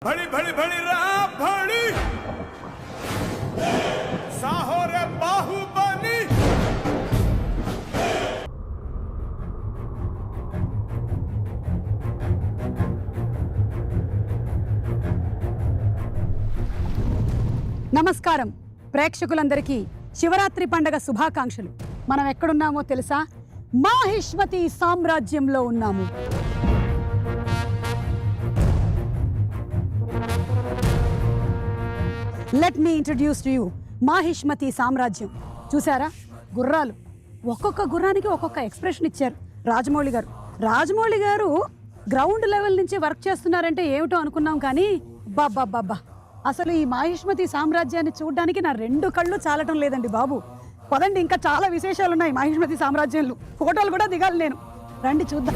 भड़ी भड़ी भड़ी रा भड़ी साहो रे बाहुबली నమస్కారం ప్రేక్షకులందరికీ శివరాత్రి పండగ శుభాకాంక్షలు. మనం ఎక్కడున్నామో తెలుసా? మాహిష్మతి సామ్రాజ్యంలో ఉన్నాము. Let me introduce to you Mahishmati సామ్రాజ్యం. చూసారా గుర్రాలు, ఒక్కొక్క గుర్రానికి ఒక్కొక్క ఎక్స్ప్రెషన్ ఇచ్చారు రాజమౌళి గారు గ్రౌండ్ లెవెల్ నుంచి వర్క్ చేస్తున్నారంటే ఏమిటో అనుకున్నాం, కానీ బాబా అసలు ఈ మాహిష్మతి సామ్రాజ్యాన్ని చూడడానికి నా రెండు కళ్ళు చాలటం లేదండి బాబు. పదండి, ఇంకా చాలా విశేషాలు ఉన్నాయి మాహిష్మతి సామ్రాజ్యంలో. ఫోటోలు కూడా దిగాలి నేను, రండి చూద్దాం.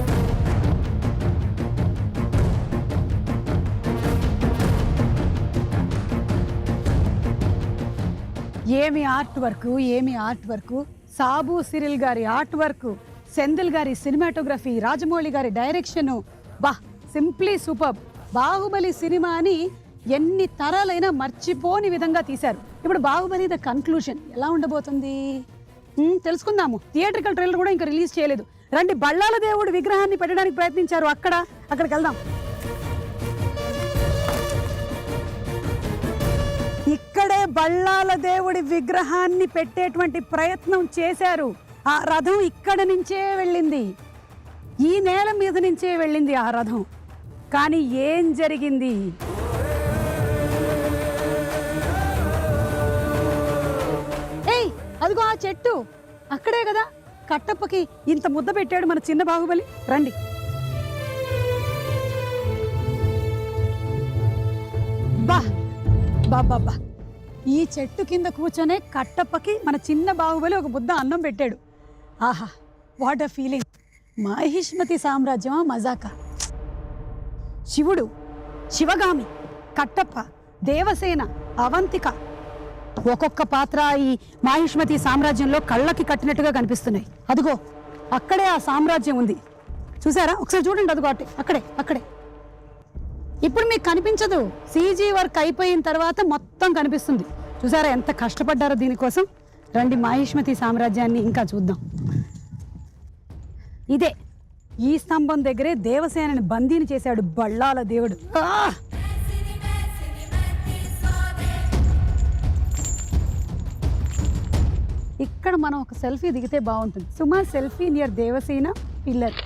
ఏమి ఆర్ట్ వర్క్, సాబు సిరిల్ గారి ఆర్ట్ వర్క్, సెందిల్ గారి సినిమాటోగ్రఫీ, రాజమౌళి గారి డైరెక్షన్, బా సింప్లీ సూపర్. బాహుబలి సినిమా అని ఎన్ని తరాలైనా మర్చిపోని విధంగా తీశారు. ఇప్పుడు బాహుబలి ద కన్క్లూషన్ ఎలా ఉండబోతుంది తెలుసుకుందాము. థియేట్రికల్ ట్రైలర్ కూడా ఇంకా రిలీజ్ చేయలేదు. రండి, బళ్ళాల దేవుడు విగ్రహాన్ని పెట్టడానికి ప్రయత్నించారు, అక్కడికి వెళ్దాం. ఇక్కడే బళ్ళాల దేవుడి విగ్రహాన్ని పెట్టేటువంటి ప్రయత్నం చేశారు. ఆ రథం ఇక్కడ నుంచే వెళ్ళింది, ఈ నేల మీద నుంచే వెళ్ళింది ఆ రథం. కానీ ఏం జరిగింది? ఏయ్, అదిగో ఆ చెట్టు అక్కడే కదా కట్టప్పకి ఇంత ముద్ద పెట్టాడు మన చిన్న బాహుబలి. రండి, బాబా ఈ చెట్టు కింద కూర్చొనే కట్టప్పకి మన చిన్న బాహుబలి ఒక ముద్ద అన్నం పెట్టాడు. ఆహా, వాట్ అ ఫీలింగ్. మాహిష్మతి సామ్రాజ్యమా మజాకా. శివుడు, శివగామి, కట్టప్ప, దేవసేన, అవంతిక, ఒక్కొక్క పాత్ర ఈ మాహిష్మతి సామ్రాజ్యంలో కళ్ళకి కట్టినట్టుగా కనిపిస్తున్నాయి. అదిగో అక్కడే ఆ సామ్రాజ్యం ఉంది, చూసారా? ఒకసారి చూడండి, అదిగో అక్కడే. ఇప్పుడు మీకు కనిపించదు, సీజీ వర్క్ అయిపోయిన తర్వాత మొత్తం కనిపిస్తుంది. చూసారా ఎంత కష్టపడ్డారో దీనికోసం. రండి, మాహిష్మతి సామ్రాజ్యాన్ని ఇంకా చూద్దాం. ఇదే ఈ స్తంభం దగ్గరే దేవసేనని బందీని చేశాడు బళ్ళాల దేవుడు. ఇక్కడ మనం ఒక సెల్ఫీ దిగితే బాగుంటుంది. సుమా సెల్ఫీ నియర్ దేవసేన పిల్లర్.